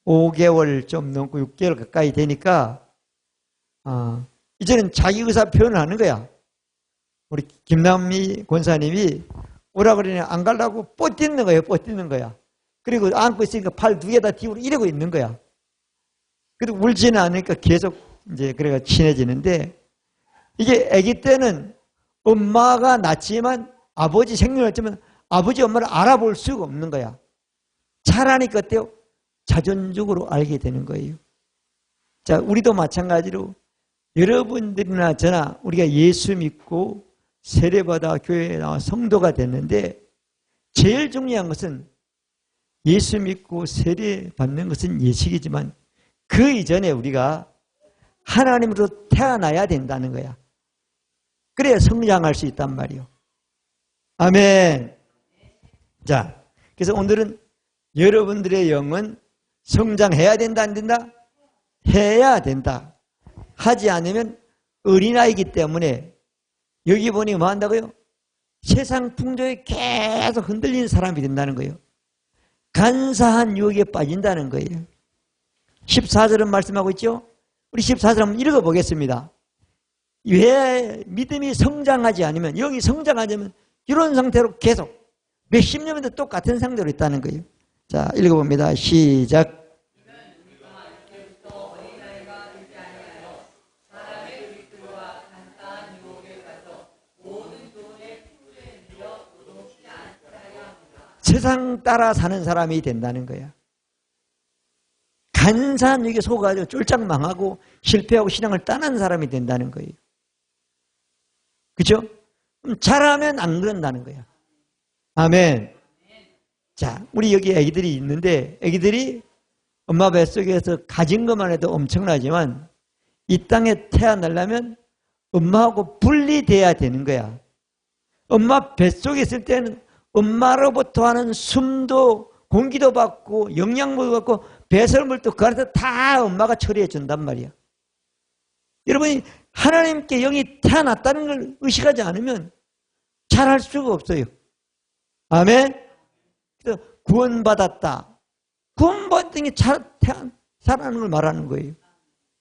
5개월 좀 넘고 6개월 가까이 되니까 이제는 자기 의사 표현을 하는 거야. 우리 김남미 권사님이 오라 그러니 안 가려고 뻗뛰는 거예요. 뻗뛰는 거야. 그리고 안고 있으니까 팔 2개 다 뒤로 이러고 있는 거야. 그래도 울지는 않으니까 계속 이제 그래가 친해지는데, 이게 아기 때는 엄마가 낳지만 아버지 생명을 했지만 아버지 엄마를 알아볼 수가 없는 거야. 자라니까 어때요? 자존적으로 알게 되는 거예요. 자, 우리도 마찬가지로 여러분들이나 저나 우리가 예수 믿고 세례받아 교회에 나와 성도가 됐는데, 제일 중요한 것은 예수 믿고 세례받는 것은 예식이지만 그 이전에 우리가 하나님으로 태어나야 된다는 거야. 그래야 성장할 수 있단 말이요. 아멘. 자, 그래서 오늘은 여러분들의 영은 성장해야 된다, 안 된다? 해야 된다. 하지 않으면 어린아이기 때문에 여기 보니 뭐 한다고요? 세상 풍조에 계속 흔들리는 사람이 된다는 거예요. 간사한 유혹에 빠진다는 거예요. 14절은 말씀하고 있죠? 우리 14절 한번 읽어보겠습니다. 왜 믿음이 성장하지 않으면, 영이 성장하지 않으면 이런 상태로 계속 몇십 년도 똑같은 상태로 있다는 거예요. 자, 읽어봅니다. 시작. 세상 따라 사는 사람이 된다는 거야. 간사한 유혹에 속아가지고 쫄짝 망하고 실패하고 신앙을 떠난 사람이 된다는 거예요. 그렇죠? 잘하면 안 그런다는 거야. 아멘. 자, 우리 여기 애기들이 있는데, 애기들이 엄마 뱃속에서 가진 것만 해도 엄청나지만 이 땅에 태어나려면 엄마하고 분리돼야 되는 거야. 엄마 뱃속에 있을 때는 엄마로부터 하는 숨도 공기도 받고 영양분도 받고 배설물도 그 안에서 다 엄마가 처리해 준단 말이야. 여러분이 하나님께 영이 태어났다는 걸 의식하지 않으면 잘할 수가 없어요. 아멘. 그래서 구원받았다. 구원받은 게 살아나는 걸 말하는 거예요.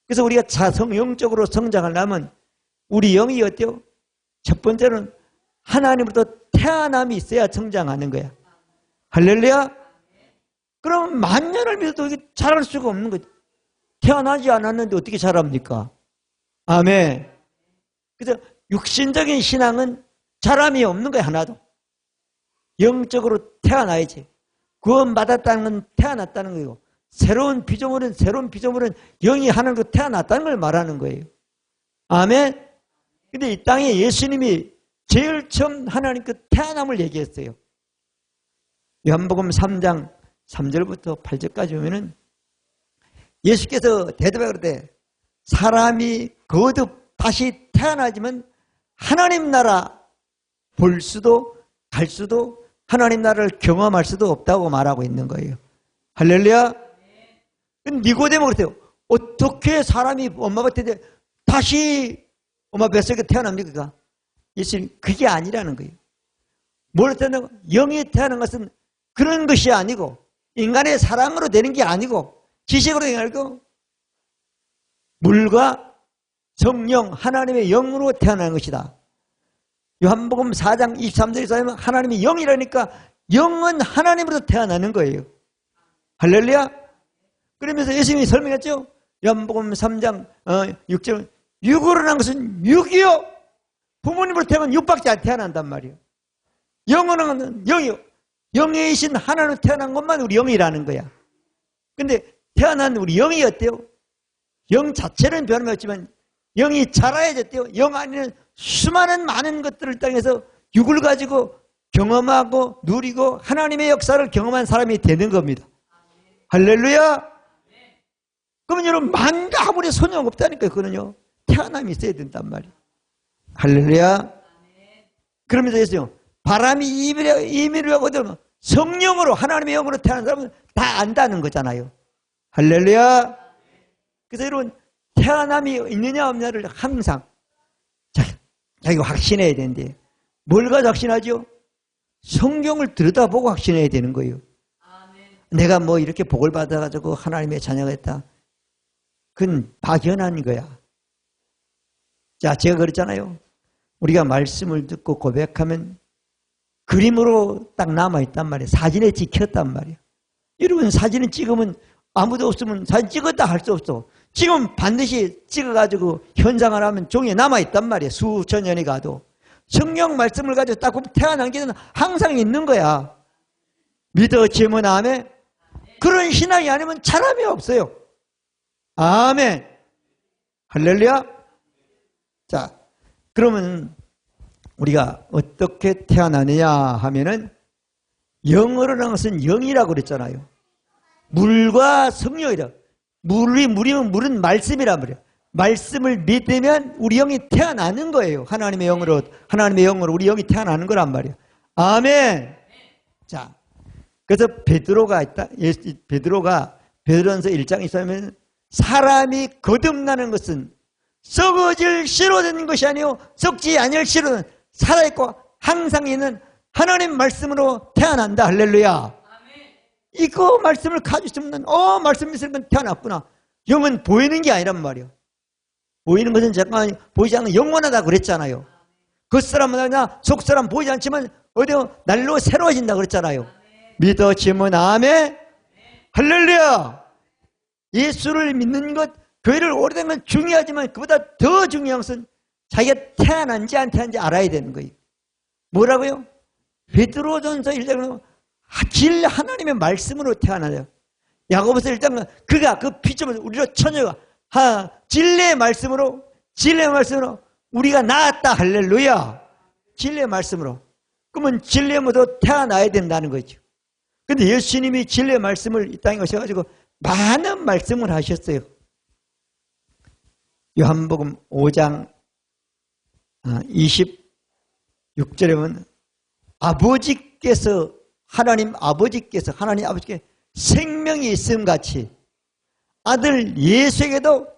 그래서 우리가 영적으로 성장하려면 우리 영이 어때요? 첫 번째는 하나님으로부터 태어남이 있어야 성장하는 거야. 할렐루야. 그럼 만년을 믿어도 이게 자랄 수가 없는 거죠. 태어나지 않았는데 어떻게 자랍니까? 아멘. 그래서 육신적인 신앙은 자람이 없는 거야, 하나도. 영적으로 태어나야지. 구원받았다는 건 태어났다는 거고, 새로운 피조물은 영이 하나님으로 태어났다는 걸 말하는 거예요. 아멘. 근데 이 땅에 예수님이 제일 처음 하나님께 태어남을 얘기했어요. 요한복음 3장 3절부터 8절까지 보면은 예수께서 대답해 그러되 사람이 거듭 다시 태어나지만 하나님 나라 볼 수도 갈 수도 하나님 나라를 경험할 수도 없다고 말하고 있는 거예요. 할렐루야. 니고데모 그랬대요. 어떻게 사람이 엄마 뱃에 다시 엄마 뱃속에 태어납니까? 예수님 그게 아니라는 거예요. 뭘 태어나고 영이 태어난 것은 그런 것이 아니고 인간의 사랑으로 되는 게 아니고 지식으로 되는 게 아니고 물과 성령 하나님의 영으로 태어난 것이다. 요한복음 4장 23절에서 하면 하나님이 영이라니까 영은 하나님으로 태어나는 거예요. 할렐루야. 그러면서 예수님이 설명했죠. 요한복음 3장 6절 육으로 난 것은 육이요. 부모님으로 태어난 육밖에 안 태어난단 말이에요. 영은 영이요. 영이신 하나님으로 태어난 것만 우리 영이라는 거야. 근데 태어난 우리 영이 어때요? 영 자체는 변함이 없지만 영이 자라야겠대요. 영 안에는 수많은 많은 것들을 땅에서 육을 가지고 경험하고 누리고 하나님의 역사를 경험한 사람이 되는 겁니다. 할렐루야. 그러면 여러분 만가 아무리 소용없다니까요. 그거는요. 태어남이 있어야 된단 말이에요. 할렐루야. 그러면서 했어요. 바람이 임의로 하거든 성령으로 하나님의 영으로 태어난 사람은 다 안다는 거잖아요. 할렐루야. 그래서 여러분 태어남이 있느냐 없느냐를 항상 자기가 확신해야 되는데 뭘 가지고 확신하죠? 성경을 들여다보고 확신해야 되는 거예요. 내가 뭐 이렇게 복을 받아가지고 하나님의 자녀가 됐다. 그건 박연한 거야. 자, 제가 그랬잖아요. 우리가 말씀을 듣고 고백하면 그림으로 딱 남아있단 말이에요. 사진에 찍혔단 말이에요. 여러분 사진을 찍으면 아무도 없으면 사진 찍었다 할 수 없어. 지금 반드시 찍어가지고 현장을 하면 종이에 남아있단 말이에요. 수천 년이 가도. 성경 말씀을 가지고 딱 보면 태어난 게는 항상 있는 거야. 믿어지면 아멘. 그런 신앙이 아니면 사람이 없어요. 아멘. 할렐루야. 자, 그러면 우리가 어떻게 태어나느냐 하면은 영으로는 것은 영이라고 그랬잖아요. 물과 성령이라. 물이면 물은 말씀이란 말이에요. 말씀을 믿으면 우리 영이 태어나는 거예요. 하나님의 영으로 우리 영이 태어나는 거란 말이에요. 아멘. 자, 그래서 베드로가 있다. 베드로전서 1장에 있으면 사람이 거듭나는 것은 썩어질 씨로 된 것이 아니요 썩지 않을 씨로는 살아있고 항상 있는 하나님 말씀으로 태어난다. 할렐루야. 이거 말씀을 가지고 있으면 말씀 있으면 태어났구나. 영은 보이는 게 아니란 말이에요. 보이는 것은 잠깐 보이지 않는 영원하다고 그랬잖아요. 겉사람은 아니라 속사람 보이지 않지만 어디요 날로 새로워진다 그랬잖아요. 믿어지면 아멘. 할렐루야. 예수를 믿는 것, 교회를 오래된 건 중요하지만 그보다 더 중요한 것은 자기가 태어난지 안 태어난지 알아야 되는 거예요. 뭐라고요? 베드로전서 1장은 하나님의 말씀으로 태어나요. 야고보서 1장은 그가 그 피점을 우리로 처녀가 진리의 말씀으로 우리가 나았다. 할렐루야. 진리의 말씀으로. 그러면 진리의 모두 태어나야 된다는 거죠. 근데 예수님이 진리의 말씀을 이 땅에 오셔가지고 많은 말씀을 하셨어요. 요한복음 5장 26절에 보면 하나님 아버지께서 생명이 있음 같이 아들 예수에게도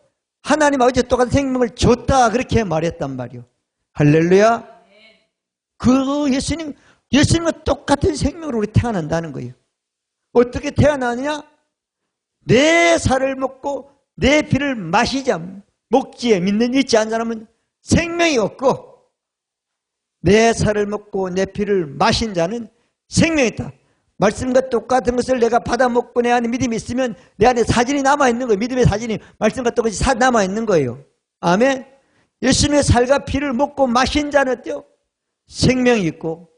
하나님 아버지 똑같은 생명을 줬다 그렇게 말했단 말이요. 할렐루야. 그 예수님과 똑같은 생명으로 우리 태어난다는 거예요. 어떻게 태어나느냐? 내 살을 먹고 내 피를 마시자. 목지에 믿는 일 있지 않은 사람은 생명이 없고 내 살을 먹고 내 피를 마신 자는 생명이 있다. 말씀과 똑같은 것을 내가 받아 먹고 내 안에 믿음이 있으면 내 안에 사진이 남아있는 거예요. 믿음의 사진이 말씀과 똑같이 남아있는 거예요. 아멘. 예수님의 살과 피를 먹고 마신 자는 어때요? 생명이 있고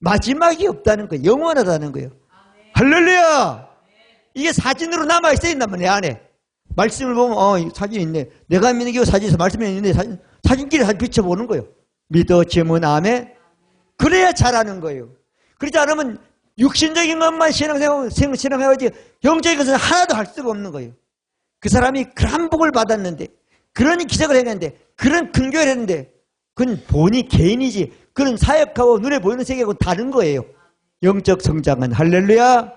마지막이 없다는 거예요. 영원하다는 거예요. 할렐루야. 이게 사진으로 남아있어야 된단 말이에요. 내 안에. 말씀을 보면 사진이 있네. 내가 믿는 게 사진에서 말씀이 있는데 사진끼리 사진 비춰보는 거예요. 믿어지면 아멘. 그래야 잘하는 거예요. 그렇지 않으면 육신적인 것만 신앙해야지 영적인 것은 하나도 할 수가 없는 거예요. 그 사람이 그런 복을 받았는데 그런 기적을 했는데 그런 큰 교회를 했는데 그건 본이 개인이지 그런 사역하고 눈에 보이는 세계하고 다른 거예요. 영적 성장은 할렐루야.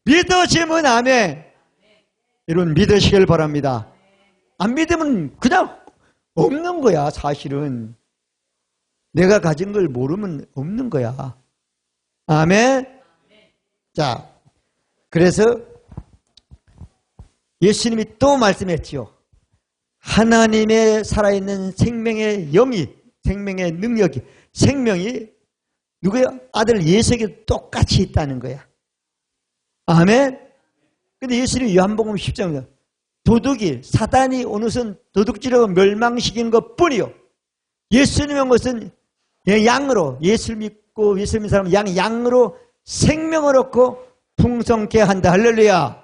믿어지면 아멘. 여러분 믿으시길 바랍니다. 안 믿으면 그냥 없는 거야. 사실은 내가 가진 걸 모르면 없는 거야. 아멘. 자, 그래서 예수님이 또 말씀했지요. 하나님의 살아있는 생명의 영이, 생명의 능력이, 생명이 누구야? 아들 예수에게 똑같이 있다는 거야. 아멘. 근데 예수님이 요한복음 10장입니다. 도둑이, 사단이 오늘은 도둑질하고 멸망시킨 것 뿐이요. 예수님의 것은 양으로, 예수를 믿고 예수 믿는 사람은 양으로 생명을 얻고 풍성케 한다. 할렐루야.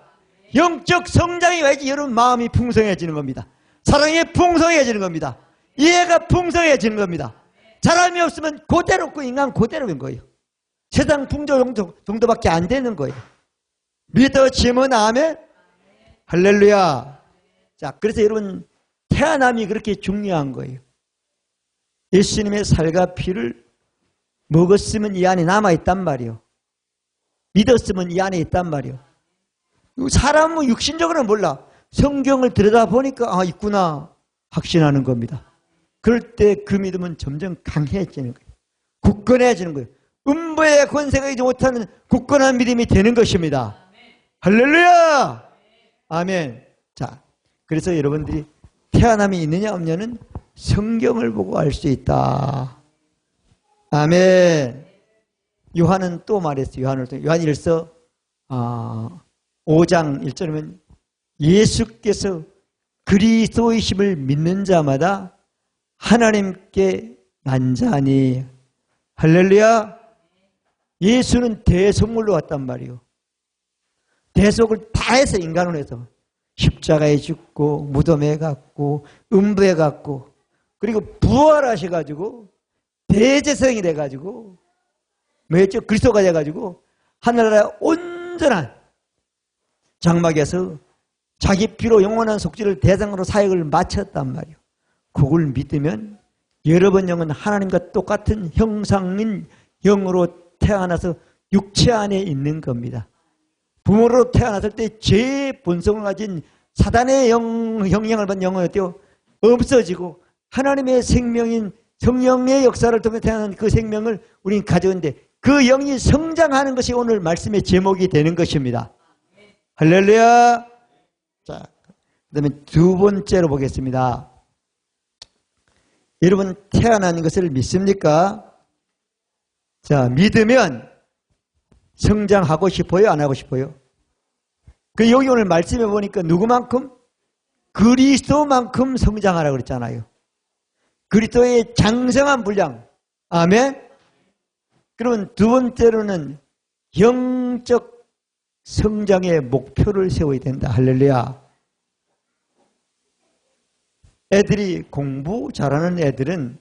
영적 성장이 와야지 여러분 마음이 풍성해지는 겁니다. 사랑이 풍성해지는 겁니다. 이해가 풍성해지는 겁니다. 사람이 없으면 그대로 없고 인간 그대로인 거예요. 세상 풍조 정도밖에 안 되는 거예요. 믿어지면 아멘. 할렐루야. 자, 그래서 여러분 태어남이 그렇게 중요한 거예요. 예수님의 살과 피를 먹었으면 이 안에 남아있단 말이에요. 믿었으면 이 안에 있단 말이에요. 사람은 육신적으로는 몰라. 성경을 들여다보니까 있구나 확신하는 겁니다. 그럴 때 그 믿음은 점점 강해지는 거예요. 굳건해지는 거예요. 음부의 권세가 이지 못하는 굳건한 믿음이 되는 것입니다. 할렐루야! 아멘. 자, 그래서 여러분들이 태어남이 있느냐 없느냐는 성경을 보고 알 수 있다. 아멘. 요한은 또 말했어요. 요한일서 5장 1절이면 예수께서 그리스도이심을 믿는 자마다 하나님께 난자하니. 할렐루야. 예수는 대속물로 왔단 말이에요. 대속을 다 해서 인간으로 해서 십자가에 죽고 무덤에 갔고 음부에 갔고 그리고 부활하셔가지고 대제사장이 돼가지고 뭐였죠? 그리스도가 돼가지고 하늘나라의 온전한 장막에서 자기 피로 영원한 속죄를 대상으로 사역을 마쳤단 말이에요. 그걸 믿으면 여러분 영은 하나님과 똑같은 형상인 영으로 태어나서 육체 안에 있는 겁니다. 부모로 태어났을 때 죄의 본성을 가진 사단의 영향을 받은 영은 어때요? 없어지고 하나님의 생명인 성령의 역사를 통해 태어난 그 생명을 우리는 가져오는데 그 영이 성장하는 것이 오늘 말씀의 제목이 되는 것입니다. 할렐루야. 자, 그 다음에 두 번째로 보겠습니다. 여러분 태어난 것을 믿습니까? 자, 믿으면 성장하고 싶어요? 안 하고 싶어요? 그 여기 오늘 말씀해 보니까 누구만큼? 그리스도만큼 성장하라고 그랬잖아요. 그리스도의 장성한 분량. 아멘. 그러면 두 번째로는 영적 성장의 목표를 세워야 된다. 할렐루야. 애들이 공부 잘하는 애들은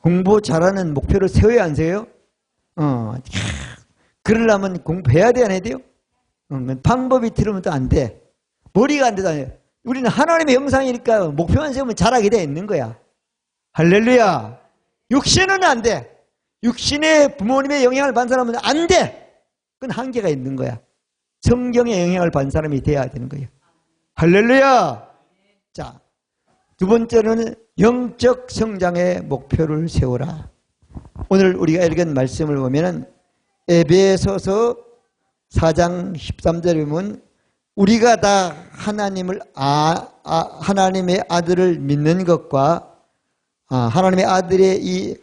공부 잘하는 목표를 세워야 안 세워요? 그러려면 공부해야 돼, 안 해야 돼요? 방법이 들으면 또 안 돼. 머리가 안 되다. 우리는 하나님의 형상이니까 목표만 세우면 잘하게 돼 있는 거야. 할렐루야. 육신은 안 돼. 육신의 부모님의 영향을 받은 사람은 안 돼. 그건 한계가 있는 거야. 성경의 영향을 받은 사람이 돼야 되는 거예요. 할렐루야. 자, 두 번째로는 영적 성장의 목표를 세우라. 오늘 우리가 읽은 말씀을 보면은 에베소서 4장 13절에 보면 우리가 다 하나님의 아들을 믿는 것과 하나님의 아들의 이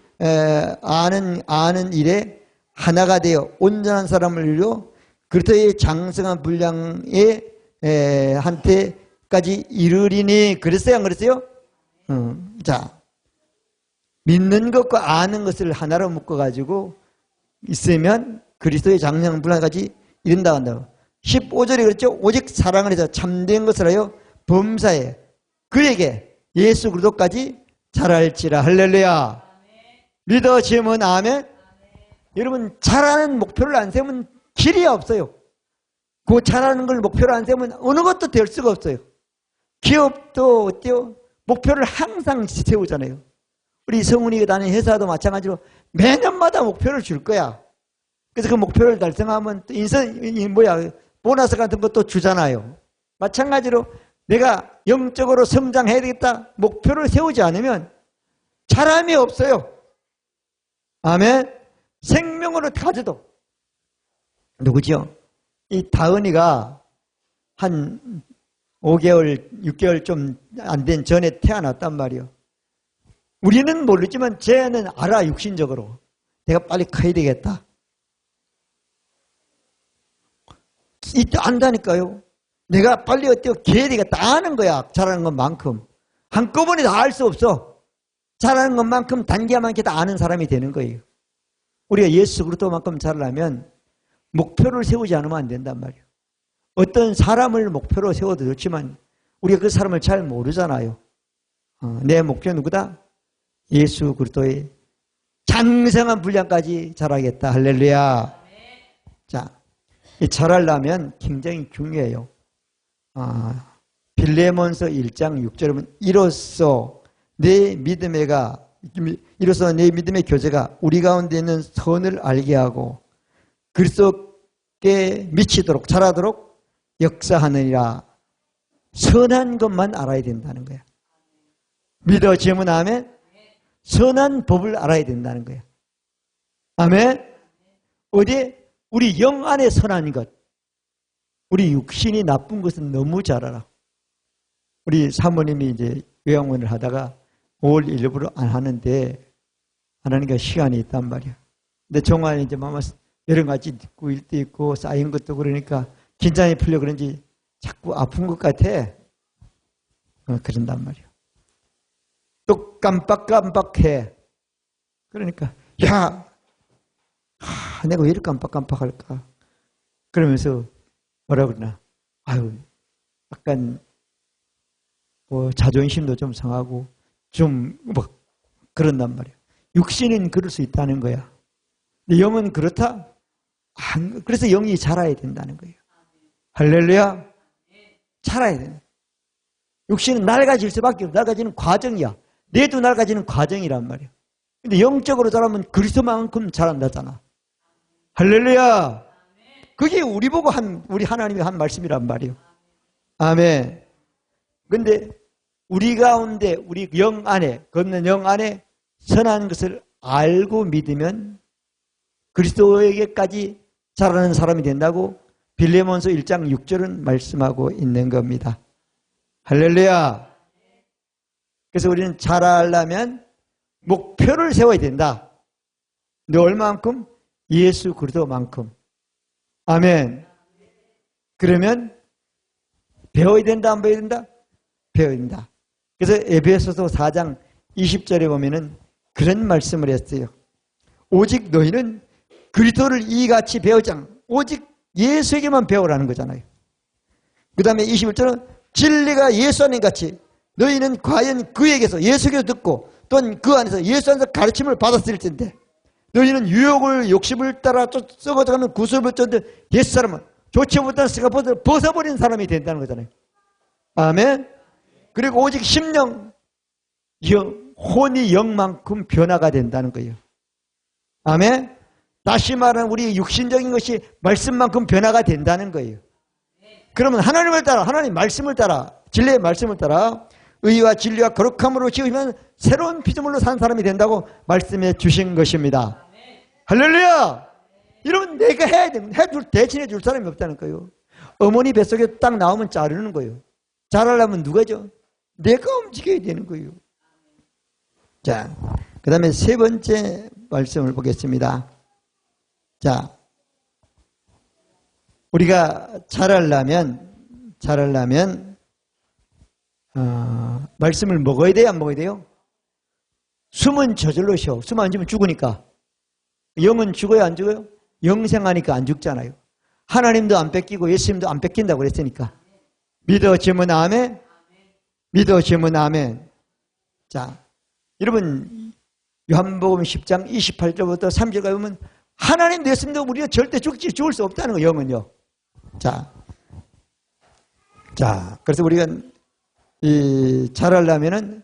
아는 일에 하나가 되어 온전한 사람을 이루어 그리스도의 장성한 분량에 한테까지 이르리니. 그랬어요, 안 그랬어요? 자, 믿는 것과 아는 것을 하나로 묶어가지고 있으면 그리스도의 장성한 분량까지 이른다 한다고. 15절에 그랬죠? 오직 사랑을 해서 참된 것을 하여 범사에 그에게 예수 그리스도까지 잘할지라. 할렐루야. 믿어지면 아멘. 여러분 잘하는 목표를 안 세우면 길이 없어요. 그 잘하는 걸 목표로 안 세우면 어느 것도 될 수가 없어요. 기업도 어때요? 목표를 항상 세우잖아요. 우리 성훈이가 다니는 회사도 마찬가지로 매년마다 목표를 줄 거야. 그래서 그 목표를 달성하면 또 보너스 같은 것도 주잖아요. 마찬가지로 내가 영적으로 성장해야 되겠다 목표를 세우지 않으면 잘함이 없어요. 아멘. 생명으로 가져도 누구죠? 이 다은이가 한 5개월, 6개월 좀 안 된 전에 태어났단 말이에요. 우리는 모르지만 쟤는 알아. 육신적으로 내가 빨리 커야 되겠다. 안다니까요. 내가 빨리 어때요? 개야 되겠다. 아는 거야. 잘하는 것만큼. 한꺼번에 다 알 수 없어. 잘하는 것만큼 단계만 이렇게 다 아는 사람이 되는 거예요. 우리가 예수 그리스도만큼 잘하려면 목표를 세우지 않으면 안 된단 말이에요. 어떤 사람을 목표로 세워도 좋지만 우리가 그 사람을 잘 모르잖아요. 내 목표 누구다? 예수 그리스도의 장성한 분량까지 잘하겠다. 할렐루야. 자, 잘하려면 굉장히 중요해요. 빌레몬서 1장 6절에 보면 이로써 내 믿음의 교제가 우리 가운데 있는 선을 알게 하고 그리스도께 미치도록 자라도록 역사하느니라. 선한 것만 알아야 된다는 거야. 믿어지면 아멘. 선한 법을 알아야 된다는 거야. 아멘. 어디? 우리 영 안에 선한 것. 우리 육신이 나쁜 것은 너무 잘 알아. 우리 사모님이 이제 요양원을 하다가 5월 1일부로 안 하는데 안 하니까 시간이 있단 말이야. 근데 종아리 이제 마마 여러 가지 있고 일도 있고 쌓인 것도 그러니까 긴장이 풀려 그런지 자꾸 아픈 것 같아. 그런단 말이야. 또 깜빡깜빡해. 그러니까 야, 내가 왜 이렇게 깜빡깜빡할까? 그러면서 뭐라 그러나? 아유, 약간 뭐 자존심도 좀 상하고 좀 뭐 그런단 말이야. 육신은 그럴 수 있다는 거야. 근데 영은 그렇다? 그래서 영이 자라야 된다는 거예요. 할렐루야. 자라야 돼. 육신은 낡아질 수밖에 없어. 낡아지는 과정이야. 뇌도 낡아지는 과정이란 말이야. 근데 영적으로 자라면 그리스도만큼 자란다잖아. 할렐루야. 그게 우리 보고 우리 하나님이 한 말씀이란 말이에요. 아멘. 근데 우리 가운데, 우리 영 안에, 걷는 영 안에 선한 것을 알고 믿으면 그리스도에게까지 자라는 사람이 된다고 빌레몬서 1장 6절은 말씀하고 있는 겁니다. 할렐루야. 그래서 우리는 자라려면 목표를 세워야 된다. 근데 얼마만큼? 예수 그리스도만큼. 아멘. 그러면 배워야 된다, 안 배워야 된다? 배워야 된다. 그래서 에베소서 4장 20절에 보면은 그런 말씀을 했어요. 오직 너희는 그리스도를 이같이 배우자. 오직 예수에게만 배우라는 거잖아요. 그 다음에 21절은 진리가 예수 안에 같이 너희는 과연 그에게서 예수에게서 듣고 또는 그 안에서 예수 안에서 가르침을 받았을 텐데 너희는 유혹을 욕심을 따라 썩어가는 구습을 쫓는 옛사람은 좋지 못한 ሥ가포를 벗어버린 사람이 된다는 거잖아요. 아멘. 그리고 오직 심령, 혼이 영만큼 변화가 된다는 거예요. 아멘. 다시 말하면 우리 육신적인 것이 말씀만큼 변화가 된다는 거예요. 그러면 하나님을 따라, 하나님 말씀을 따라, 진리의 말씀을 따라 의와 진리와 거룩함으로 지으면 새로운 피조물로 산 사람이 된다고 말씀해 주신 것입니다. 할렐루야! 이러면 내가 해야 돼. 대신해 줄 사람이 없다는 거예요. 어머니 뱃속에 딱 나오면 자르는 거예요. 자라려면 누가죠? 내가 움직여야 되는 거예요. 자, 그 다음에 세 번째 말씀을 보겠습니다. 자, 우리가 자라려면 말씀을 먹어야 돼요, 안 먹어야 돼요? 숨은 저절로 쉬어. 숨 안 쉬면 죽으니까. 영은 죽어요, 안 죽어요? 영생하니까 안 죽잖아요. 하나님도 안 뺏기고 예수님도 안 뺏긴다고 그랬으니까. 믿어지면 아멘. 믿어지면 아멘. 자, 여러분 요한복음 10장 28절부터 3절까지 보면 하나님도 예수님도 우리가 절대 죽을 수 없다는 거예요. 영은요. 자, 그래서 우리가 자라려면은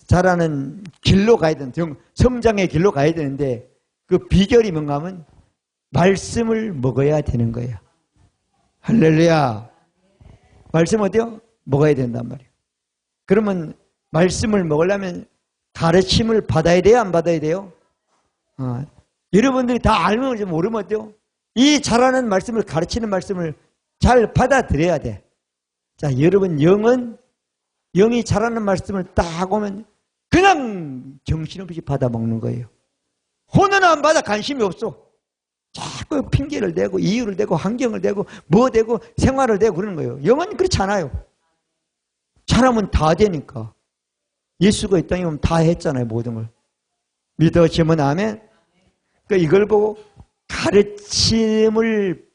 자라는 길로 가야 되는 성장의 길로 가야 되는데 그 비결이 뭔가 하면 말씀을 먹어야 되는 거예요. 할렐루야. 말씀 어때요? 먹어야 된단 말이에요. 그러면 말씀을 먹으려면 가르침을 받아야 돼요? 안 받아야 돼요? 여러분들이 다 알면 모르면 어때요? 이 잘하는 말씀을 가르치는 말씀을 잘 받아들여야 돼. 자, 여러분 영이 잘하는 말씀을 딱 오면 그냥 정신없이 받아먹는 거예요. 혼은 안 받아. 관심이 없어. 자꾸 핑계를 대고 이유를 대고 환경을 대고 뭐 대고 생활을 대고 그러는 거예요. 영은 그렇지 않아요. 잘하면 다 되니까. 예수가 이 땅에 오면 다 했잖아요. 모든 걸. 믿어지면 아멘. 그러니까 이걸 보고 가르침을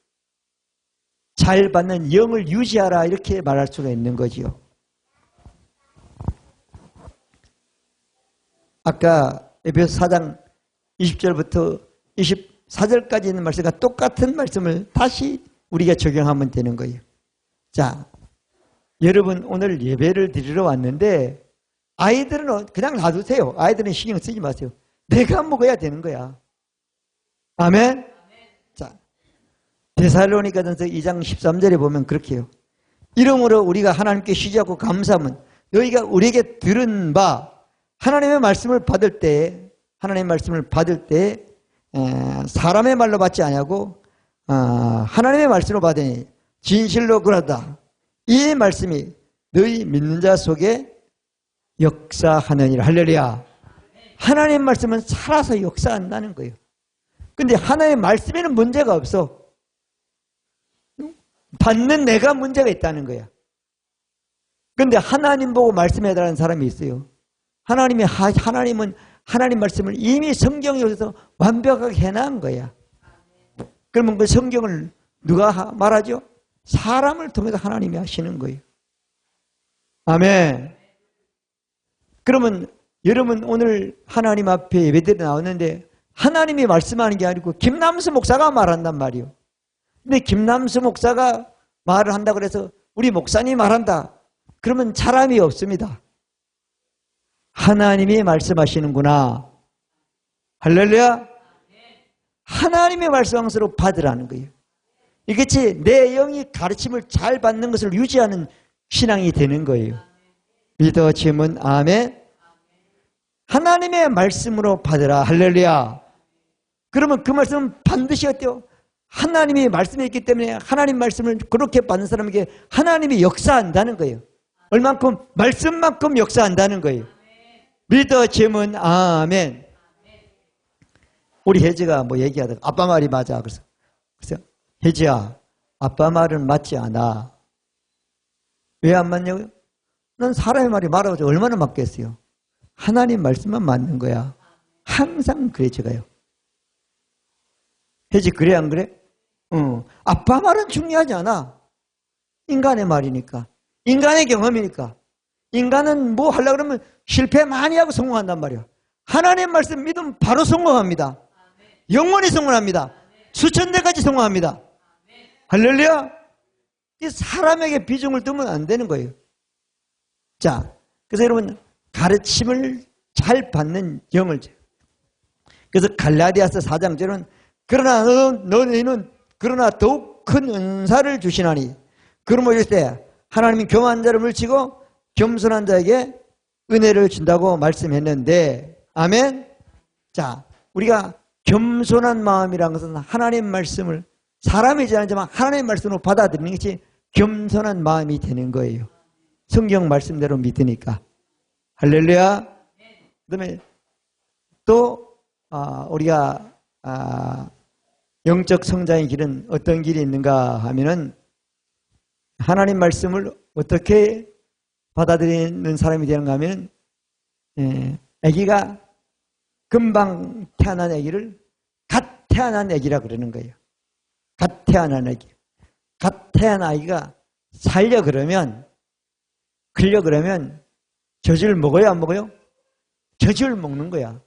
잘 받는 영을 유지하라 이렇게 말할 수가 있는 거지요. 아까 에베소 4장 20절부터 24절까지 있는 말씀과 똑같은 말씀을 다시 우리가 적용하면 되는 거예요. 자, 여러분 오늘 예배를 드리러 왔는데 아이들은 그냥 놔두세요. 아이들은 신경 쓰지 마세요. 내가 먹어야 되는 거야. 아멘. 자, 데살로니가전서 2장 13절에 보면 그렇게 해요. 이러므로 우리가 하나님께 쉬지않고 감사하면 너희가 우리에게 들은 바 하나님의 말씀을 받을 때 사람의 말로 받지 아니하고 하나님의 말씀으로 받으니 진실로 그러다. 이 말씀이 너희 믿는 자 속에 역사하느니라. 할렐루야. 하나님 말씀은 살아서 역사한다는 거예요. 근데 하나님의 말씀에는 문제가 없어. 받는 내가 문제가 있다는 거야. 근데 하나님 보고 말씀해달라는 사람이 있어요. 하나님은 하나님 말씀을 이미 성경에서 완벽하게 해놓은 거야. 그러면 그 성경을 누가 말하죠? 사람을 통해서 하나님이 하시는 거예요. 아멘. 그러면 여러분 오늘 하나님 앞에 예배드려 나왔는데 하나님이 말씀하는 게 아니고 김남수 목사가 말한단 말이에요. 근데 김남수 목사가 말을 한다 그래서 우리 목사님이 말한다. 그러면 사람이 없습니다. 하나님이 말씀하시는구나. 할렐루야. 하나님의 말씀으로 받으라는 거예요. 이것이 내 영이 가르침을 잘 받는 것을 유지하는 신앙이 되는 거예요. 믿어지면 아멘. 하나님의 말씀으로 받으라. 할렐루야. 그러면 그 말씀은 반드시 어때요? 하나님이 말씀했기 때문에 하나님 말씀을 그렇게 받는 사람에게 하나님이 역사한다는 거예요. 얼만큼? 말씀만큼 역사한다는 거예요. 믿어지면 아멘. 우리 혜지가 뭐 얘기하다가 아빠 말이 맞아. 그래서 혜지야, 아빠 말은 맞지 않아. 왜 안 맞냐고요? 난 사람의 말이 말하고 얼마나 맞겠어요? 하나님 말씀만 맞는 거야. 항상 그래 제가요. 혜지 그래 안 그래? 아빠 말은 중요하지 않아. 인간의 말이니까. 인간의 경험이니까. 인간은 뭐 하려고 그러면 실패 많이 하고 성공한단 말이야. 하나님 말씀 믿으면 바로 성공합니다. 영원히 성공합니다. 수천 대까지 성공합니다. 할렐루야. 이 사람에게 비중을 두면 안 되는 거예요. 자, 그래서 여러분 가르침을 잘 받는 영을. 그래서 갈라디아서 4장 절은 그러나 너희는 그러나 더욱 큰 은사를 주시나니 그러므로 이럴 때 하나님이 교만한 자를 물리치고 겸손한 자에게 은혜를 준다고 말씀했는데 아멘. 자, 우리가 겸손한 마음이라는 것은 하나님 말씀을 사람이지 않지만 하나님 말씀으로 받아들이는 것이 겸손한 마음이 되는 거예요. 성경 말씀대로 믿으니까. 할렐루야. 그 다음에 또 우리가 영적 성장의 길은 어떤 길이 있는가 하면은 하나님 말씀을 어떻게 받아들이는 사람이 되는가 하면 아기가 금방 태어난 아기를 갓 태어난 아기라 그러는 거예요. 갓 태어난 아기. 갓 태어난 아기가 살려 그러면 클려 그러면 젖을 먹어요 안 먹어요? 젖을 먹는 거야.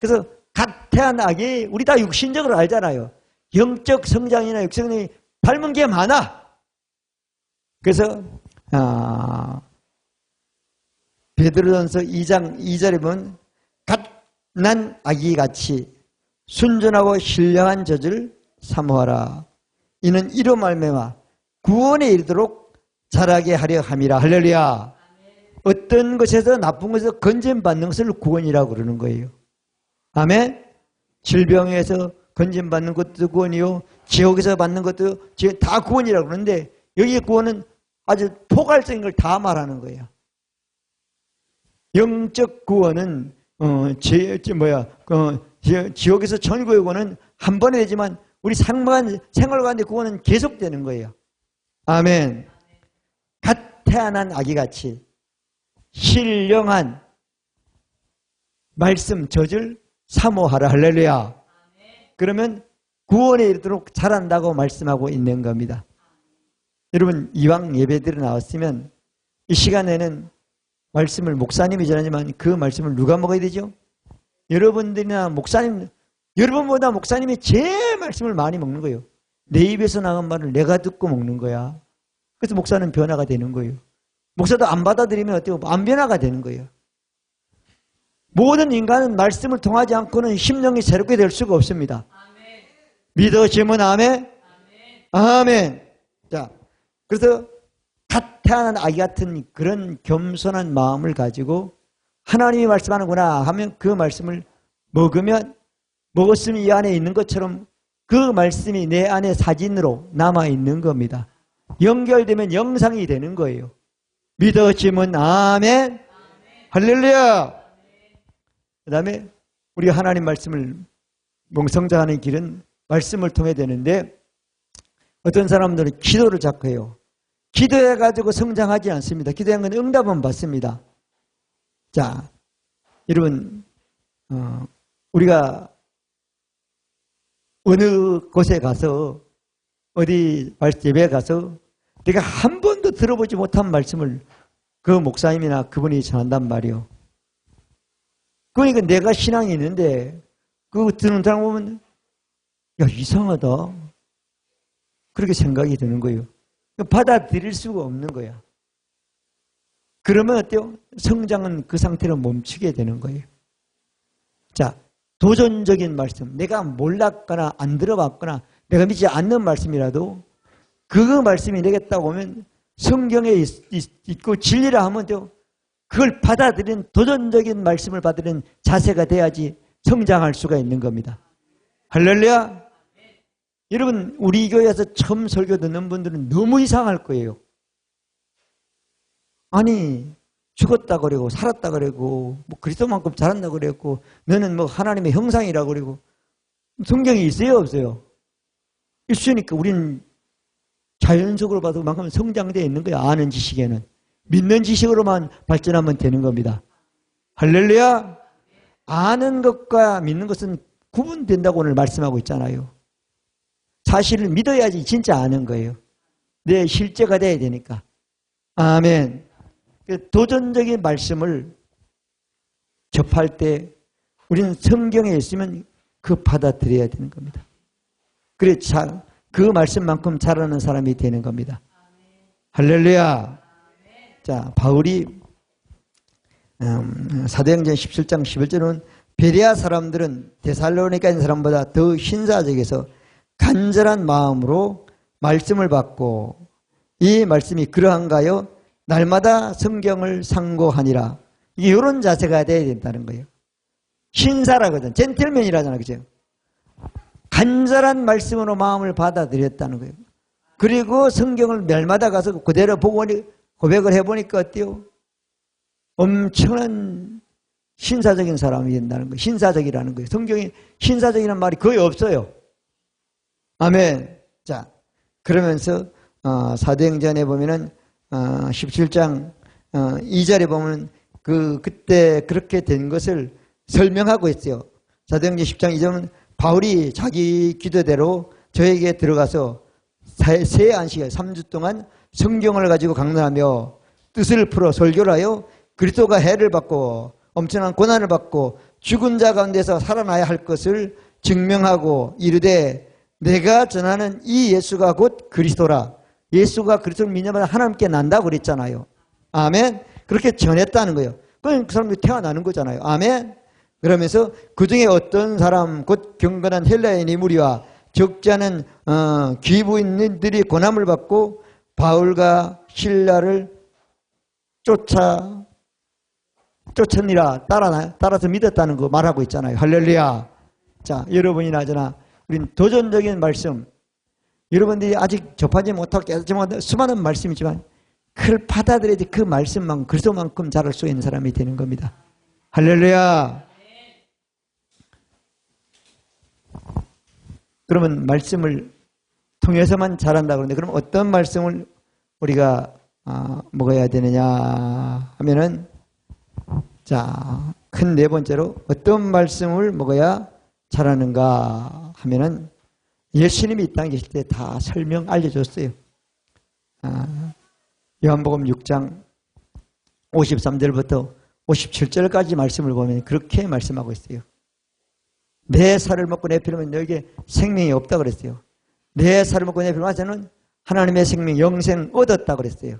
그래서 갓 태어난 아기 우리 다 육신적으로 알잖아요. 영적 성장이나 육적 성장이 닮은 게 많아. 그래서 베드로전서 2장 2절에 보면 갓 난 아기같이 순전하고 신령한 젖을 사모하라. 이는 이로 말미암아 구원에 이르도록 자라게 하려 함이라. 할렐루야. 어떤 것에서 나쁜 것에서 건진받는 것을 구원이라고 그러는 거예요. 아멘. 질병에서 건진받는 것도 구원이요, 지옥에서 받는 것도 다 구원이라고 그러는데 여기의 구원은 아주 포괄적인 걸 다 말하는 거예요. 영적 구원은 지옥에서 천국의 구원은 한 번에 되지만 우리 생활 가운데 구원은 계속되는 거예요. 아멘. 갓 태어난 아기같이 신령한 말씀 젖을 사모하라. 할렐루야. 그러면 구원에 이르도록 자란다고 말씀하고 있는 겁니다. 여러분 이왕 예배드려 나왔으면 이 시간에는 말씀을 목사님이 전하지만 그 말씀을 누가 먹어야 되죠? 여러분들이나 목사님, 여러분보다 목사님이 제일 말씀을 많이 먹는 거예요. 내 입에서 나온 말을 내가 듣고 먹는 거야. 그래서 목사는 변화가 되는 거예요. 목사도 안 받아들이면 어때요? 안 변화가 되는 거예요. 모든 인간은 말씀을 통하지 않고는 심령이 새롭게 될 수가 없습니다. 아멘. 믿어지면 아멘? 아멘. 자, 그래서 갓 태어난 아기 같은 그런 겸손한 마음을 가지고 하나님이 말씀하는구나 하면 그 말씀을 먹으면 먹었으면 이 안에 있는 것처럼 그 말씀이 내 안에 사진으로 남아있는 겁니다. 연결되면 영상이 되는 거예요. 믿어지면 아멘. 할렐루야. 그 다음에 우리가 하나님 말씀을 몽성장하는 길은 말씀을 통해 되는데, 어떤 사람들은 기도를 자꾸 해요. 기도해가지고 성장하지 않습니다. 기도한 건 응답은 받습니다. 자, 여러분, 우리가 어느 곳에 가서, 어디 예배에 가서 내가 한 번도 들어보지 못한 말씀을 그 목사님이나 그분이 전한단 말이요. 그러니까 내가 신앙이 있는데 그거 듣는 사람 보면 야, 이상하다, 그렇게 생각이 드는 거예요. 받아들일 수가 없는 거야. 그러면 어때요? 성장은 그 상태로 멈추게 되는 거예요. 자, 도전적인 말씀, 내가 몰랐거나 안 들어봤거나 내가 믿지 않는 말씀이라도 그 말씀이 내게 딱 오면 성경에 있고 진리라 하면 돼요. 그걸 받아들이는 도전적인 말씀을 받아들이는 자세가 돼야지 성장할 수가 있는 겁니다. 할렐루야. 여러분, 우리 교회에서 처음 설교 듣는 분들은 너무 이상할 거예요. 아니, 죽었다 그러고 살았다 그러고 뭐 그리스도만큼 잘한다 그랬고 너는 뭐 하나님의 형상이라고 그러고 성경이 있어요 없어요? 있으니까 우리는 자연적으로 봐도 그만큼 성장되어 있는 거야. 아는 지식에는. 믿는 지식으로만 발전하면 되는 겁니다. 할렐루야. 아는 것과 믿는 것은 구분된다고 오늘 말씀하고 있잖아요. 사실을 믿어야지 진짜 아는 거예요. 내 실제가 돼야 되니까. 아멘. 도전적인 말씀을 접할 때 우리는 성경에 있으면 그 받아들여야 되는 겁니다. 그래, 그 말씀만큼 잘하는 사람이 되는 겁니다. 할렐루야. 자, 바울이 사도행전 17장 11절은 베레아 사람들은 데살로니가 있는 사람보다 더 신사적에서 간절한 마음으로 말씀을 받고 이 말씀이 그러한가요? 날마다 성경을 상고하니라. 이게 이런 자세가 돼야 된다는 거예요. 신사라거든. 젠틀맨이라잖아. 그죠? 간절한 말씀으로 마음을 받아들였다는 거예요. 그리고 성경을 날마다 가서 그대로 보고 고백을 해보니까 어때요? 엄청난 신사적인 사람이 된다는 거예요. 신사적이라는 거예요. 성경에 신사적이라는 말이 거의 없어요. 아멘. 자, 그러면서 사도행전에 보면은 17장 2절에 보면 그때 그렇게 된 것을 설명하고 있어요. 사도행전 10장 2절은 바울이 자기 기도대로 저에게 들어가서 세 안식일 3주 동안 성경을 가지고 강론하며 뜻을 풀어 설교를 하여 그리스도가 해를 받고 엄청난 고난을 받고 죽은 자 가운데서 살아나야 할 것을 증명하고 이르되 내가 전하는 이 예수가 곧 그리스도라. 예수가 그리스도를 믿냐마자 하나님께 난다고 그랬잖아요. 아멘. 그렇게 전했다는 거예요. 그럼 그 사람이 태어나는 거잖아요. 아멘. 그러면서 그 중에 어떤 사람 곧 경건한 헬라인의 무리와 적지 않은 귀부인들이 고난을 받고 바울과 실라를 쫓으니라 따라서 믿었다는 거 말하고 있잖아요. 할렐루야. 자, 여러분이나 저나 우리는 도전적인 말씀, 여러분들이 아직 접하지 못하고 깨닫지 수많은 말씀이지만 그걸 받아들여야지 그 말씀만큼 그리스도만큼 잘할 수 있는 사람이 되는 겁니다. 할렐루야. 그러면 말씀을 통해서만 잘한다 그러는데 그럼 어떤 말씀을 우리가 먹어야 되느냐 하면은 자, 큰 네 번째로 어떤 말씀을 먹어야 잘하는가 하면은 예수님이 이 땅에 계실 때 다 설명 알려줬어요. 요한복음 6장 53절부터 57절까지 말씀을 보면 그렇게 말씀하고 있어요. 내 살을 먹고 내 피를 마시면 너에게 생명이 없다 그랬어요. 내 살을 먹고 내 피를 마시면 하나님의 생명, 영생 얻었다 그랬어요.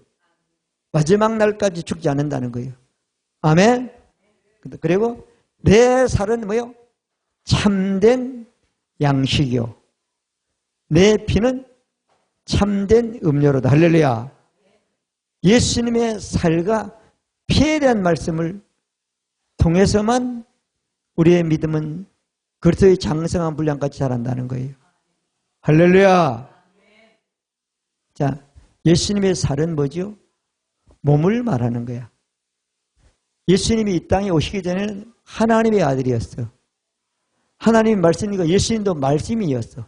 마지막 날까지 죽지 않는다는 거예요. 아멘. 그리고 내 살은 뭐요? 참된 양식이요. 내 피는 참된 음료로다. 할렐루야. 예수님의 살과 피에 대한 말씀을 통해서만 우리의 믿음은 그리스도의 장성한 분량까지 자란다는 거예요. 할렐루야. 자, 예수님의 살은 뭐죠? 몸을 말하는 거야. 예수님이 이 땅에 오시기 전에는 하나님의 아들이었어. 하나님 말씀이니까 예수님도 말씀이었어.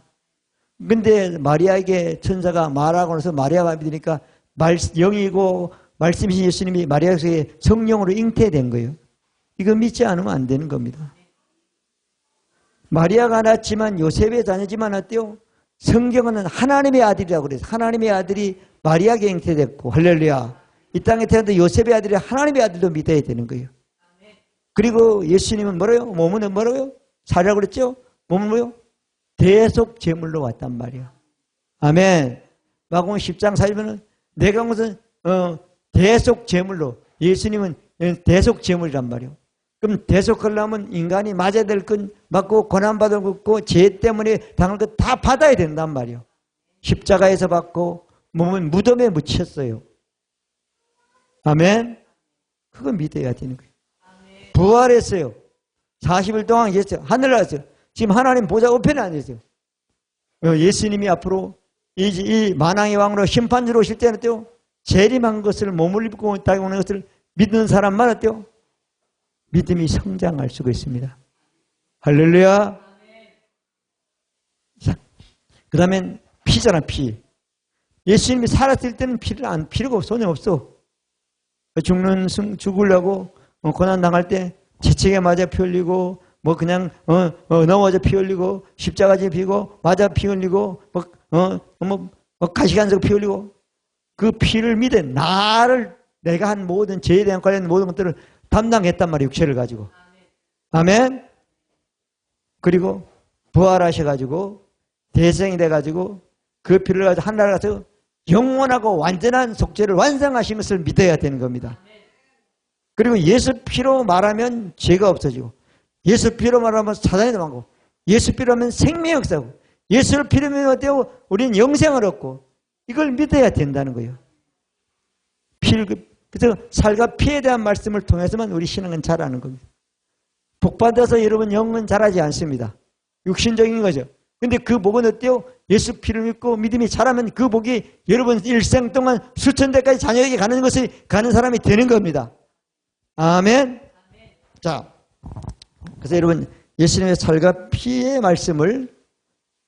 근데 마리아에게 천사가 말하고 나서 마리아가 믿으니까 영이고 말씀이신 예수님이 마리아에게 성령으로 잉태된 거예요. 이거 믿지 않으면 안 되는 겁니다. 마리아가 낳았지만 요셉의 자녀지만 어때요? 성경은 하나님의 아들이라고 그래서 하나님의 아들이 마리아에게 잉태됐고 할렐루야. 이 땅에 태어난 요셉의 아들이 하나님의 아들도 믿어야 되는 거예요. 그리고 예수님은 뭐래요? 몸은 뭐래요? 살이라고 그랬죠? 몸은 뭐요? 대속 제물로 왔단 말이야. 아멘. 마가복음 10장 40절은 내가 무슨 대속 제물로 예수님은 대속 제물이란 말이에요. 그럼 대속하려면 인간이 맞아야 될 건 맞고 고난받을 것고 죄 때문에 당할 것 다 받아야 된단 말이에요. 십자가에서 받고 몸은 무덤에 묻혔어요. 아멘. 그거 믿어야 되는 거예요. 부활했어요. 40일 동안 계셨어요. 하늘 나갔어요. 지금 하나님 보좌 우편에 앉으세요. 예수님이 앞으로 이 만왕의 왕으로 심판주로 오실 때는 어때요? 재림한 것을 몸을 입고 있다고 하는 것을 믿는 사람만 어때요? 믿음이 성장할 수가 있습니다. 할렐루야. 그 다음엔 피잖아, 피. 예수님이 살았을 때는 필요가 없어. 소용 없어. 죽으려고 고난 당할 때 재채기에 맞아 피 흘리고 뭐 그냥 넘어져 피 흘리고 십자가지에 피고 맞아 피 흘리고 가시관에서 피 흘리고 그 피를 믿어 내가 한 모든 죄에 대한 관련 모든 것들을 담당했단 말이에요. 육체를 가지고. 아멘. 그리고 부활하셔가지고 대성이 돼가지고 그 피를 가지고 하늘나라 가서 영원하고 완전한 속죄를 완성하신 것을 믿어야 되는 겁니다. 그리고 예수 피로 말하면 죄가 없어지고 예수 피로 말하면 사단이 도망가고 예수 피로 하면 생명이 없어지고 예수를 피로 하면 어때요? 우리는 영생을 얻고 이걸 믿어야 된다는 거예요. 그래서 살과 피에 대한 말씀을 통해서만 우리 신앙은 자라는 겁니다. 복받아서 여러분 영은 자라지 않습니다. 육신적인 거죠. 근데 그 복은 어때요? 예수 피를 믿고 믿음이 자라면 그 복이 여러분 일생 동안 수천 대까지 자녀에게 가는 사람이 되는 겁니다. 아멘. 자, 그래서 여러분 예수님의 살과 피의 말씀을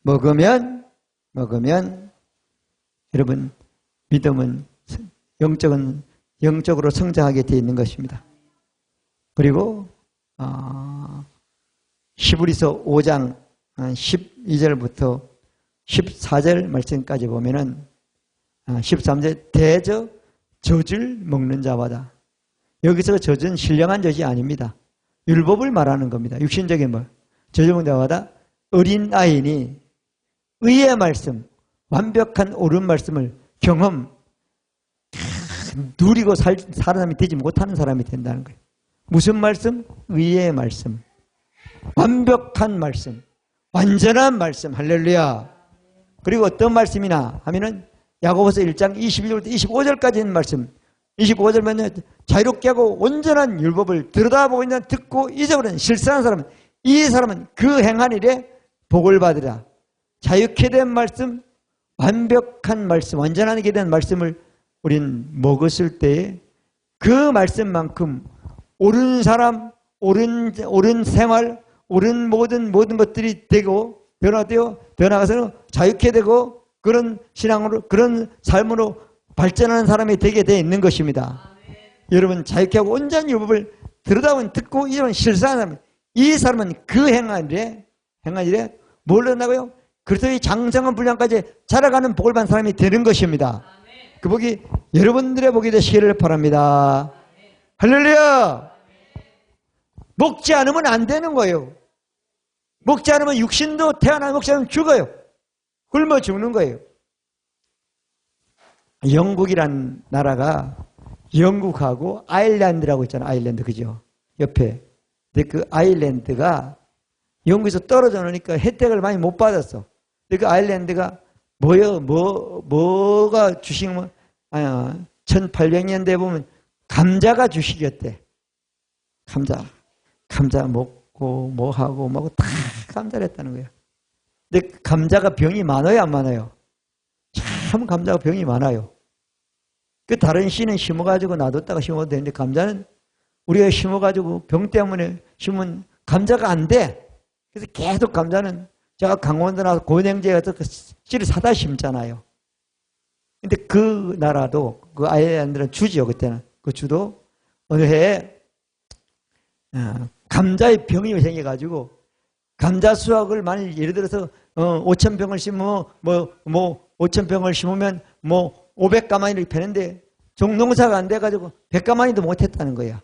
먹으면 여러분 믿음은 영적으로 성장하게 되어 있는 것입니다. 그리고 히브리서 5장 12절부터 14절 말씀까지 보면은 13절 대저 젖을 먹는 자마다 여기서 젖은 신령한 젖이 아닙니다. 율법을 말하는 겁니다. 육신적인 말. 젖을 먹는 자마다 어린 아이니 의의 말씀 완벽한 옳은 말씀을 누리고 사는 사람이 되지 못하는 사람이 된다는 거예요. 무슨 말씀? 의의 말씀. 완벽한 말씀. 완전한 말씀. 할렐루야. 그리고 어떤 말씀이나 하면은 야고보서 1장 22절부터 25절까지 있는 말씀. 25절면요. 자유롭게 하고 온전한 율법을 들여다보고 있는 듣고 잊어버리는 실수한 사람은 이 사람은 그 행한 일에 복을 받으라. 자유케 된 말씀, 완벽한 말씀, 완전하게 된 말씀을 우린 먹었을 때에 그 말씀만큼 옳은 사람, 옳은 생활, 옳은 모든 것들이 되고 변화가서는 자유케 되고 그런 신앙으로 그런 삶으로 발전하는 사람이 되게 되어 있는 것입니다. 아멘. 여러분 자유케 하고 온전한 율법을 들여다보면 듣고 이런 실수하는 사람 이 사람은 그 행한 일에 뭘 한다고요? 그리스도의 장성한 분량까지 자라가는 복을 받는 사람이 되는 것입니다. 아멘. 그 복이 여러분들의 복이 되시기를 바랍니다. 아멘. 할렐루야. 아멘. 먹지 않으면 안 되는 거예요. 먹지 않으면 육신도 태어나면 먹지 않으면 죽어요. 굶어 죽는 거예요. 영국이란 나라가 영국하고 아일랜드라고 있잖아요. 아일랜드 그죠? 옆에. 근데 그 아일랜드가 영국에서 떨어져 놓으니까 혜택을 많이 못 받았어. 근데 그 아일랜드가 뭐가 주식이면 1800년대에 보면 감자가 주식이었대. 감자 먹고 뭐하고 다 감자를 했다는 거예요. 근데 감자가 병이 많아요, 안 많아요? 참 감자가 병이 많아요. 그 다른 씨는 심어가지고 놔뒀다가 심어도 되는데 감자는 우리가 심어가지고 병 때문에 심으면 감자가 안 돼. 그래서 계속 감자는 제가 강원도나 고냉지에 가서 그 씨를 사다 심잖아요. 근데 그 나라도 그 아이들은 주지요, 그때는. 그 주도 어느 해에 감자의 병이 생겨가지고 감자 수확을 만일 예를 들어서 5,000병을 심으면 5,000병을 심으면 500가마니를 이렇게 패는데 종농사가 안 돼가지고 100가마니도 못했다는 거야.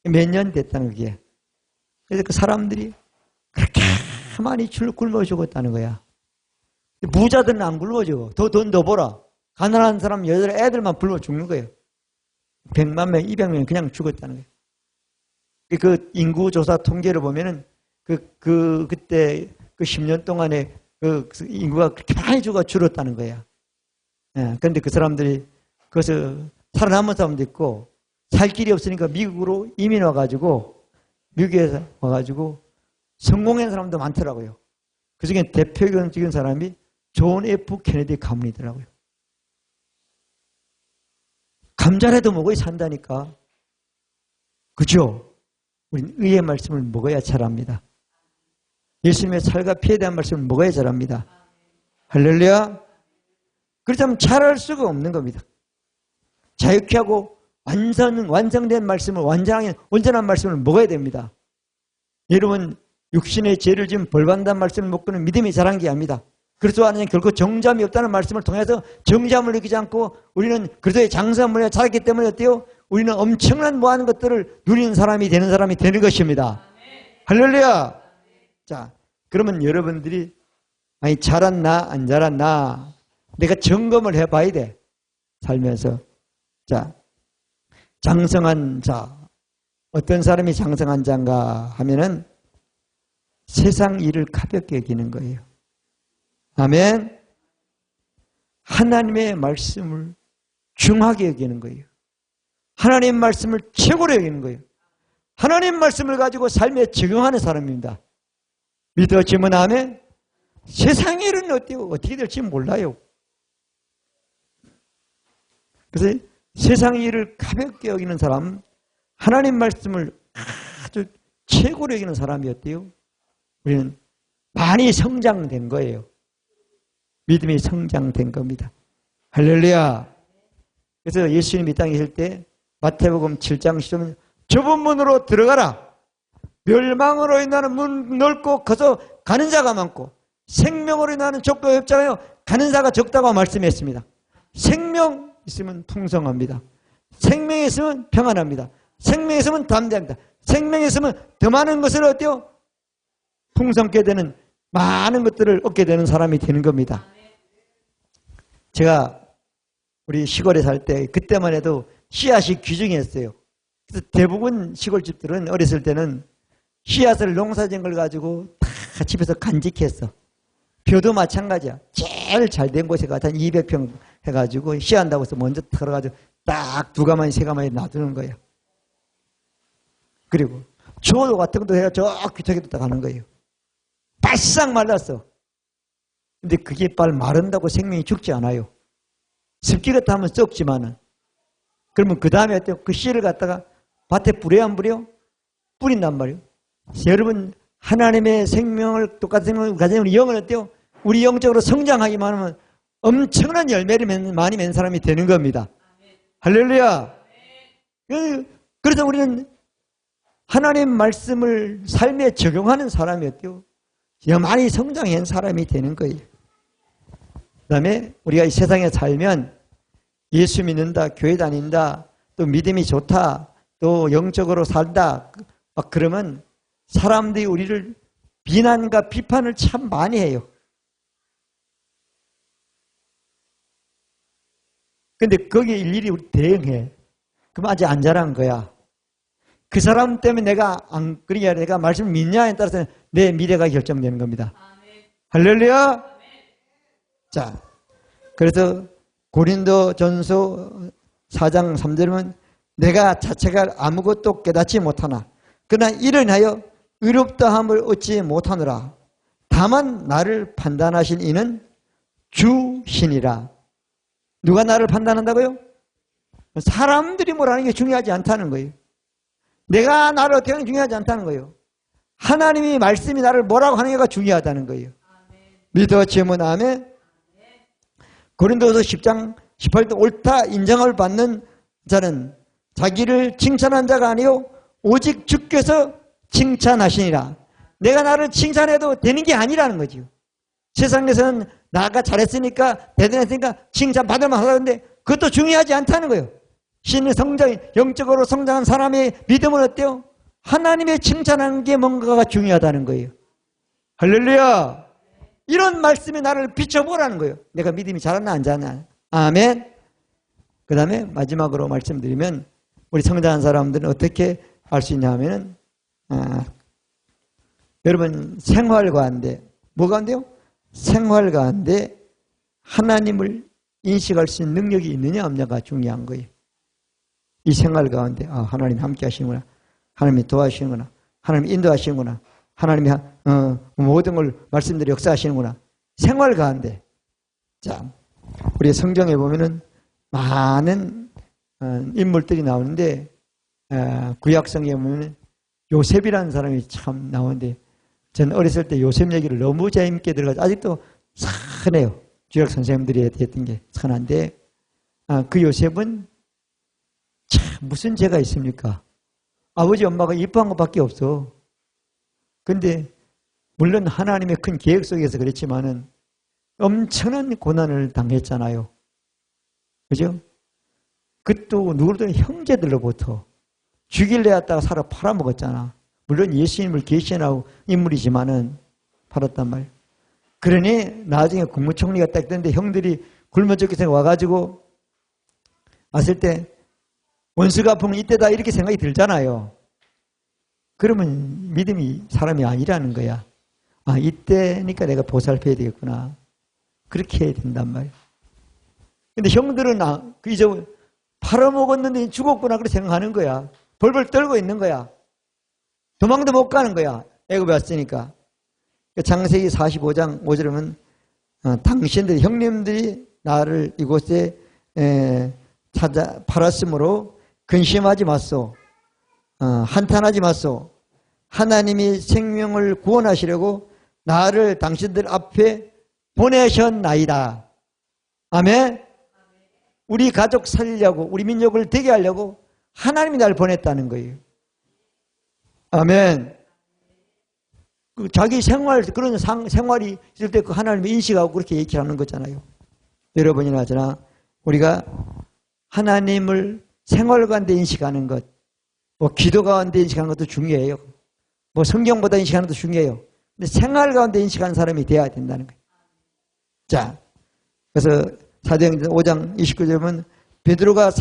몇 년 됐다는 그게. 그래서 그 사람들이 그렇게 많이 굶어 죽었다는 거야. 부자들은 안 굶어 죽어. 돈 더 벌어. 가난한 사람 여자들 애들만 굶어 죽는 거예요. 100만 명, 200명 그냥 죽었다는 거예요. 그 인구조사 통계를 보면은 그때 그 10년 동안에 그 인구가 그렇게 많이 줄었다는 거야. 예, 그런데 그 사람들이 그것을 살아남은 사람도 있고 살 길이 없으니까 미국으로 이민 와가지고 미국에서 와가지고 성공한 사람도 많더라고요. 그 중에 대표적인 사람이 존 F 케네디 가문이더라고요. 감자라도 먹어야 산다니까. 그죠? 우리는 의의 말씀을 먹어야 잘합니다. 예수님의 살과 피에 대한 말씀을 먹어야 잘합니다. 할렐루야. 그렇다면 잘할 수가 없는 겁니다. 자유케 하고 완성된 말씀을 온전한 말씀을 먹어야 됩니다. 여러분 육신의 죄를 지은 벌받는다는 말씀을 먹고는 믿음이 자란 게 아닙니다. 그리스도 안에는 결코 정죄함이 없다는 말씀을 통해서 정죄함을 느끼지 않고 우리는 그리스도의 장사물에 자랐기 때문에 어때요? 우리는 엄청난 모든 것들을 누리는 사람이 되는 것입니다. 할렐루야. 자, 그러면 여러분들이 아니 자랐나 안 자랐나 내가 점검을 해봐야 돼. 살면서. 자, 장성한 자. 어떤 사람이 장성한 자인가 하면은 세상 일을 가볍게 여기는 거예요. 아멘. 하나님의 말씀을 중하게 여기는 거예요. 하나님 말씀을 최고로 여기는 거예요. 하나님 말씀을 가지고 삶에 적용하는 사람입니다. 믿어지면 아멘. 세상의 일은 어때요? 어떻게 될지 몰라요. 그래서 세상의 일을 가볍게 여기는 사람, 하나님 말씀을 아주 최고로 여기는 사람이 어때요? 우리는 많이 성장된 거예요. 믿음이 성장된 겁니다. 할렐루야. 그래서 예수님이 이 땅에 계실 때 마태복음 7장 10절 좁은 문으로 들어가라. 멸망으로 인하는 문 넓고 커서 가는 자가 많고 생명으로 인하는 좁고 넓잖아요. 가는 자가 적다고 말씀했습니다. 생명 있으면 풍성합니다. 생명이 있으면 평안합니다. 생명이 있으면 담대합니다. 생명이 있으면 더 많은 것을 어때요? 풍성케 되는 많은 것들을 얻게 되는 사람이 되는 겁니다. 제가 우리 시골에 살 때 그때만 해도 씨앗이 귀중했어요. 그래서 대부분 시골집들은 어렸을 때는 씨앗을 농사진 걸 가지고 다 집에서 간직했어. 벼도 마찬가지야. 제일 잘 된 곳에 가서 한 200평 해가지고 씨앗한다고 해서 먼저 털어가지고 딱 2가마니 3가마니 놔두는 거예요. 그리고 조도 같은 것도 해가 저 귀척에도 딱 가는 거예요. 바싹 말랐어. 근데 그게 빨리 마른다고 생명이 죽지 않아요. 습기가 타면 썩지만은. 그러면 그 다음에 어때요? 그 씨를 갖다가 밭에 뿌려 안 뿌려? 뿌린단 말이에요. 여러분 하나님의 생명을 똑같은 생명을 가진 우리 영은 어때요? 우리 영적으로 성장하기만 하면 엄청난 열매를 많이 맺는 사람이 되는 겁니다. 할렐루야. 그래서 우리는 하나님 말씀을 삶에 적용하는 사람이 어때요? 많이 성장한 사람이 되는 거예요. 그 다음에 우리가 이 세상에 살면 예수 믿는다, 교회 다닌다, 또 믿음이 좋다, 또 영적으로 살다, 막 그러면 사람들이 우리를 비난과 비판을 참 많이 해요. 근데 거기에 일일이 우리 대응해. 그럼 아직 안 자란 거야. 그 사람 때문에 그러니까 내가 말씀을 믿냐에 따라서 내 미래가 결정되는 겁니다. 할렐루야! 자, 그래서 고린도 전서 4장 3절은 내가 자체가 아무것도 깨닫지 못하나 그러나 이를 하여 의롭다함을 얻지 못하노라. 다만 나를 판단하신 이는 주시니라. 누가 나를 판단한다고요? 사람들이 뭐라는 게 중요하지 않다는 거예요. 내가 나를 어떻게 하는 게 중요하지 않다는 거예요. 하나님이 말씀이 나를 뭐라고 하는 게가 중요하다는 거예요. 믿어지면 아멘. 고린도서 10장 18절 옳다 인정을 받는 자는 자기를 칭찬한 자가 아니요 오직 주께서 칭찬하시니라. 내가 나를 칭찬해도 되는 게 아니라는 거죠. 세상에서는 나가 잘했으니까 대단했으니까 칭찬받을 만하다는데 그것도 중요하지 않다는 거예요. 신의 성장, 영적으로 성장한 사람의 믿음은 어때요? 하나님의 칭찬하는 게 뭔가가 중요하다는 거예요. 할렐루야. 이런 말씀이 나를 비춰보라는 거예요. 내가 믿음이 잘하나 안 잘하나. 아멘. 그 다음에 마지막으로 말씀드리면 우리 성장한 사람들은 어떻게 알 수 있냐 하면은 여러분 생활 가운데 뭐가 안 돼요? 생활 가운데 하나님을 인식할 수 있는 능력이 있느냐 없냐가 중요한 거예요. 이 생활 가운데 하나님 함께 하시는구나. 하나님이 도와주시는구나. 하나님이 인도하시는구나. 하나님이 모든 걸 말씀대로 역사하시는구나. 생활 가운데. 자, 우리 성경에 보면은 많은 인물들이 나오는데 구약성경에 보면 요셉이라는 사람이 참 나오는데 저는 어렸을 때 요셉 얘기를 너무 재밌게 들어가지고 아직도 선해요. 주약 선생님들이 했던 게 선한데 그 요셉은 참 무슨 죄가 있습니까? 아버지 엄마가 이뻐한 것밖에 없어. 근데 물론 하나님의 큰 계획 속에서 그렇지만은 엄청난 고난을 당했잖아요. 그죠? 그것도 누구든 형제들로부터 죽일래 했다가 살아 팔아먹었잖아. 물론 예수님을 계시하는 인물이지만은 팔았단 말이에요. 그러니 나중에 국무총리가 딱 됐는데 형들이 굶어 죽겠어 와가지고 왔을 때 원수가 아프면 이때다 이렇게 생각이 들잖아요. 그러면 믿음이 사람이 아니라는 거야. 이때니까 내가 보살펴야 되겠구나. 그렇게 해야 된단 말이에요. 근데 형들은 이제 팔아먹었는데 죽었구나 그렇게 생각하는 거야. 벌벌 떨고 있는 거야. 도망도 못 가는 거야. 애굽에 왔으니까. 창세기 45장 5절에 보면 당신들 형님들이 나를 이곳에 팔았으므로 근심하지 마소. 한탄하지 마소. 하나님이 생명을 구원하시려고 나를 당신들 앞에 보내셨나이다. 아멘. 우리 가족 살리려고 우리 민족을 되게 하려고 하나님이 날 보냈다는 거예요. 아멘. 자기 생활 그런 생활이 있을 때 그 하나님을 인식하고 그렇게 얘기하는 거잖아요. 여러분이나 저나 우리가 하나님을 생활 가운데 인식하는 것, 뭐 기도 가운데 인식하는 것도 중요해요. 뭐 성경보다 인식하는 것도 중요해요. 근데 생활 가운데 인식하는 사람이 돼야 된다는 거예요. 자, 그래서 사도행전 5장 29절에 보면 베드로가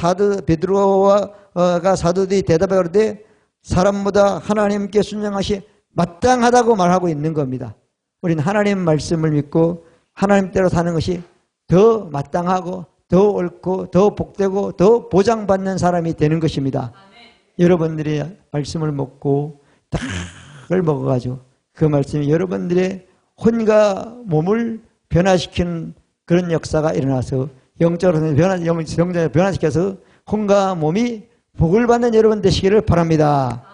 사도들이 대답해 그러되 사람보다 하나님께 순종하시 마땅하다고 말하고 있는 겁니다. 우리는 하나님 말씀을 믿고 하나님대로 사는 것이 더 마땅하고 더 옳고 더 복되고 더 보장받는 사람이 되는 것입니다. 여러분들이 말씀을 먹고 닭을 먹어가지고 그 말씀이 여러분들의 혼과 몸을 변화시키는 그런 역사가 일어나서 영적으로 변화시켜서 혼과 몸이 복을 받는 여러분 되시기를 바랍니다.